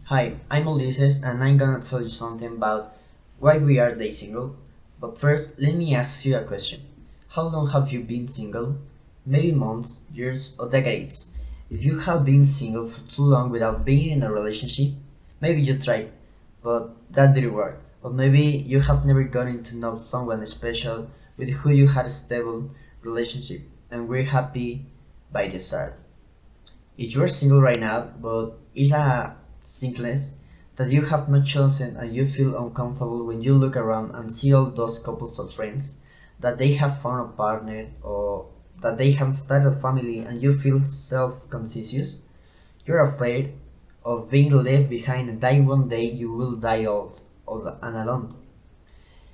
Hi, I'm Ulises and I'm gonna tell you something about why we are day single. But first, let me ask you a question. How long have you been single? Maybe months, years, or decades. If you have been single for too long without being in a relationship, maybe you tried, but that didn't work. Or maybe you have never gotten to know someone special with who you had a stable relationship and were happy by the start. If you are single right now, but it's a sickness that you have not chosen and you feel uncomfortable when you look around and see all those couples of friends that they have found a partner or that they have started a family and you feel self-conscious, you're afraid of being left behind and that one day you will die old and alone.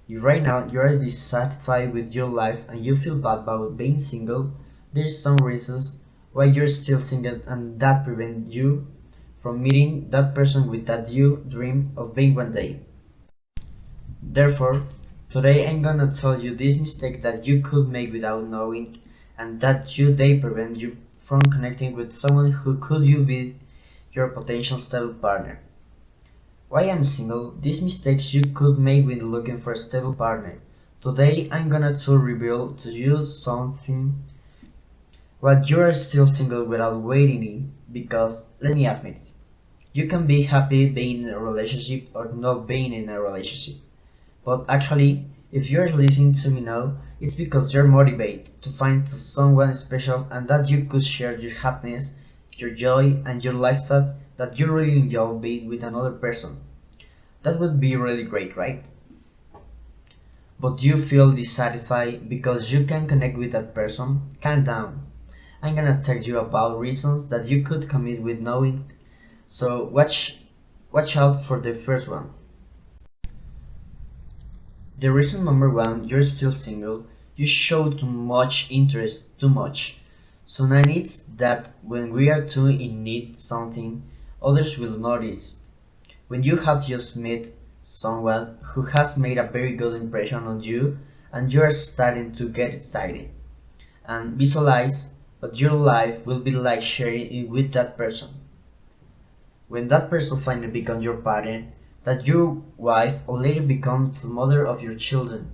If right now you are dissatisfied with your life and you feel bad about being single, there's some reasons why you're still single and that prevent you from meeting that person with that you dream of being one day. Therefore, today I'm gonna tell you this mistake that you could make without knowing and that you they prevent you from connecting with someone who could you be your potential stable partner. Why I'm single, these mistakes you could make when looking for a stable partner. Today I'm gonna to reveal to you something what you are still single without waiting because let me admit you can be happy being in a relationship or not being in a relationship. But actually, if you're listening to me now, it's because you're motivated to find someone special and that you could share your happiness, your joy, and your lifestyle that you really enjoy being with another person. That would be really great, right? But you feel dissatisfied because you can connect with that person? Calm down. I'm gonna tell you about reasons that you could commit with knowing. So watch out for the first one. The reason number one, you're still single, you show too much interest, too much. So now it's that when we are too in need something, others will notice. When you have just met someone who has made a very good impression on you and you are starting to get excited and visualize what your life will be like sharing it with that person. When that person finally becomes your partner, that your wife or later becomes the mother of your children,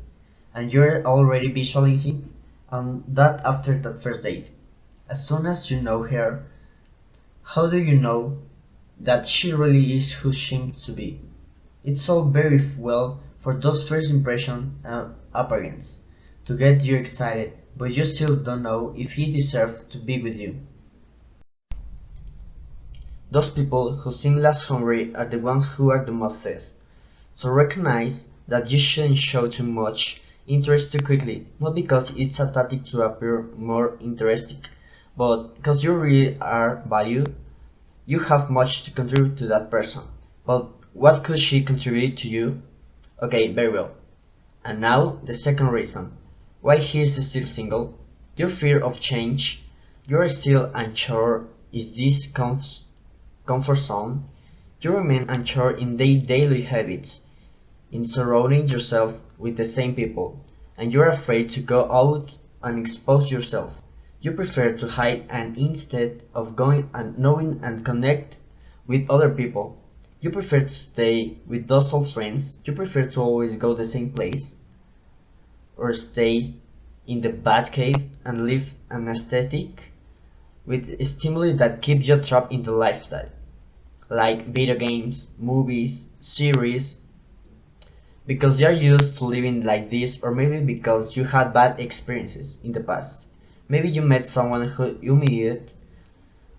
and you're already visualizing that after that first date. As soon as you know her, how do you know that she really is who she seems to be? It's all very well for those first impression appearance to get you excited, but you still don't know if he deserves to be with you. Those people who seem less hungry are the ones who are the most fed. So recognize that you shouldn't show too much interest too quickly, not because it's a tactic to appear more interesting, but because you really are valued, you have much to contribute to that person. But what could she contribute to you? Okay, very well. And now the second reason why he is still single. Your fear of change. You are still unsure is this comfort zone. You remain unsure in their daily habits, in surrounding yourself with the same people, and you're afraid to go out and expose yourself. You prefer to hide and instead of going and knowing and connect with other people. You prefer to stay with those old friends. You prefer to always go the same place or stay in the bad cave and live an aesthetic with stimuli that keep you trapped in the lifestyle, like video games, movies, series, because you're used to living like this, or maybe because you had bad experiences in the past. Maybe you met someone who humiliated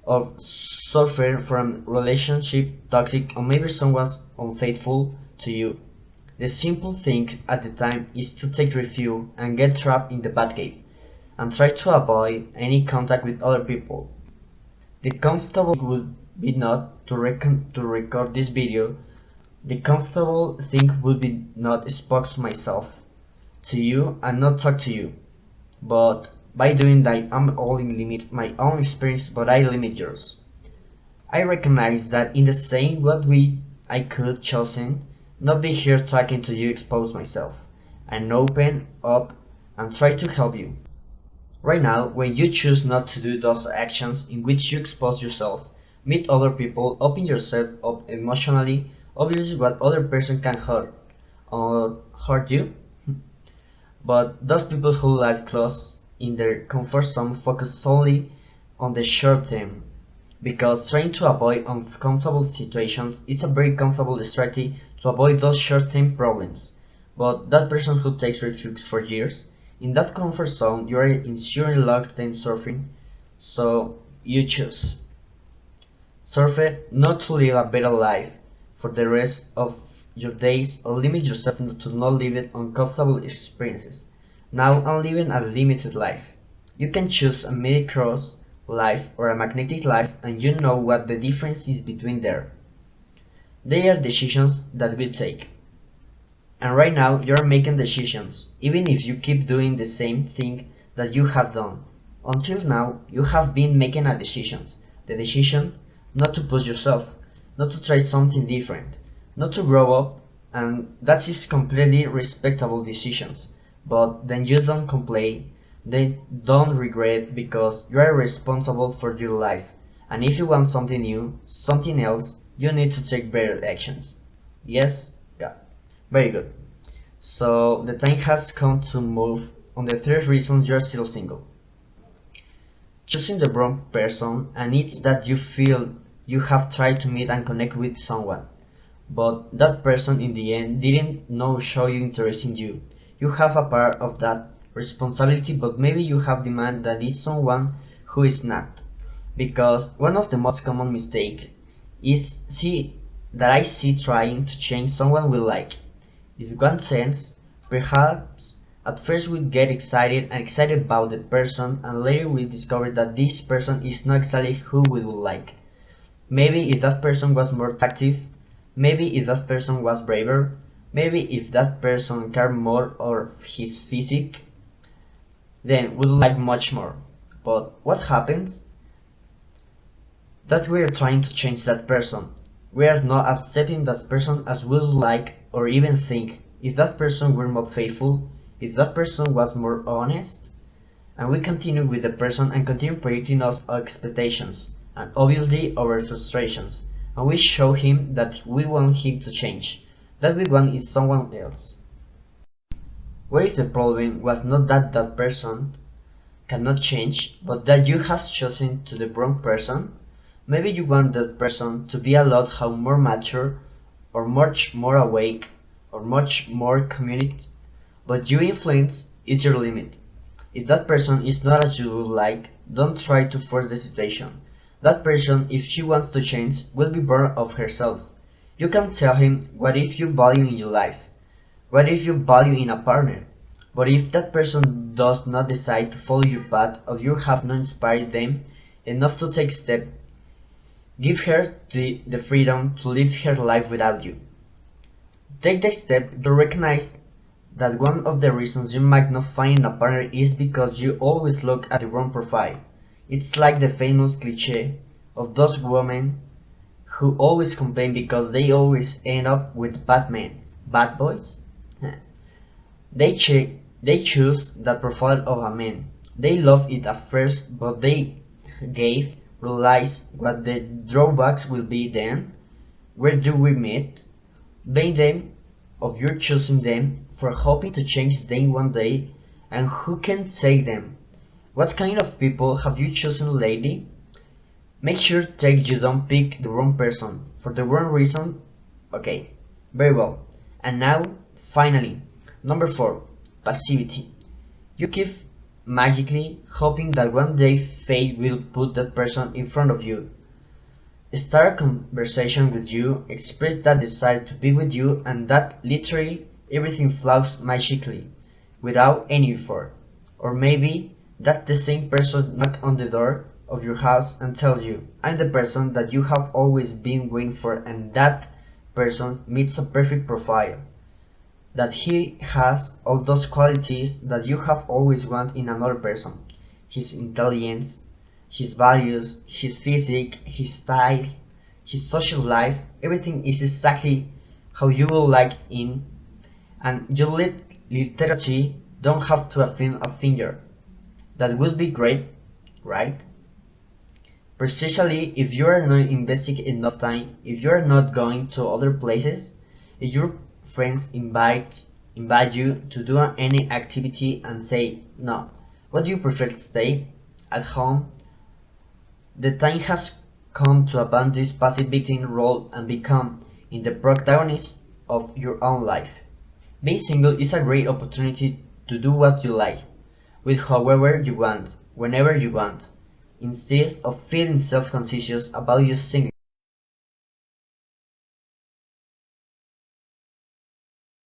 or suffered from relationship toxic, or maybe someone's unfaithful to you. The simple thing at the time is to take refuge and get trapped in the bad cave and try to avoid any contact with other people. The comfortable would be not to record this video. The comfortable thing would be not expose myself to you and not talk to you. But by doing that, I'm only limit my own experience, but I limit yours. I recognize that in the same way I could chosen not be here talking to you expose myself and open up and try to help you. Right now, when you choose not to do those actions in which you expose yourself, meet other people, open yourself up emotionally. Obviously, what other person can hurt or hurt you, but those people who live close in their comfort zone focus solely on the short term. Because trying to avoid uncomfortable situations is a very comfortable strategy to avoid those short-term problems. But that person who takes refuge for years, in that comfort zone, you are ensuring long-term suffering, so you choose. Surfer not to live a better life for the rest of your days or limit yourself to not living uncomfortable experiences. Now I'm living a limited life. You can choose a midi-cross life or a magnetic life and you know what the difference is between there. They are decisions that we take. And right now you're making decisions, even if you keep doing the same thing that you have done. Until now, you have been making a decision. The decision not to push yourself, not to try something different, not to grow up, and that is completely respectable decisions. But then you don't complain, then don't regret because you are responsible for your life. And if you want something new, something else, you need to take better actions. Yes? Yeah. Very good. So the time has come to move on the third reason you're still single. Choosing the wrong person, and it's that you feel you have tried to meet and connect with someone, but that person in the end didn't know show you interest in you. You have a part of that responsibility, but maybe you have demand that is someone who is not. Because one of the most common mistake is I see trying to change someone we like. In one sense, perhaps at first we get excited about the person and later we discover that this person is not exactly who we would like. Maybe if that person was more active, maybe if that person was braver, maybe if that person cared more of his physique, then we'd like much more. But what happens? That we are trying to change that person. We are not accepting that person as we would like or even think. If that person were more faithful, if that person was more honest, and we continue with the person and continue projecting our expectations and obviously our frustrations, and we show him that we want him to change, that we want is someone else. What if the problem was not that that person cannot change, but that you has chosen to the wrong person? Maybe you want that person to be a lot how more mature, or much more awake, or much more committed, but your influence is your limit. If that person is not as you would like, don't try to force the situation. That person, if she wants to change, will be born of herself. You can tell him what if you value in your life, what if you value in a partner. But if that person does not decide to follow your path or you have not inspired them enough to take step, give her the freedom to live her life without you. Take the step to recognize that one of the reasons you might not find a partner is because you always look at the wrong profile. It's like the famous cliche of those women who always complain because they always end up with bad men. Bad boys? They choose that profile of a man. They love it at first, but they realize what the drawbacks will be then. Where do we meet? Blame them of your choosing them for hoping to change them one day, and who can say them? What kind of people have you chosen lately? Make sure that you don't pick the wrong person for the wrong reason. Okay, very well. And now, finally, number 4, passivity. You keep magically hoping that one day fate will put that person in front of you. Start a conversation with you, express that desire to be with you, and that literally everything flows magically, without any effort. Or maybe that the same person knock on the door of your house and tells you, I'm the person that you have always been waiting for, and that person meets a perfect profile. That he has all those qualities that you have always wanted in another person. His intelligence, his values, his physique, his style, his social life, everything is exactly how you would like in, and you literally don't have to affirm a finger. That would be great, right? Precisely if you are not investing enough time, if you are not going to other places, if your friends invite you to do any activity and say no, what do you prefer to stay at home? The time has come to abandon this passive victim role and become in the protagonist of your own life. Being single is a great opportunity to do what you like, with however you want, whenever you want, instead of feeling self-conscious about your single.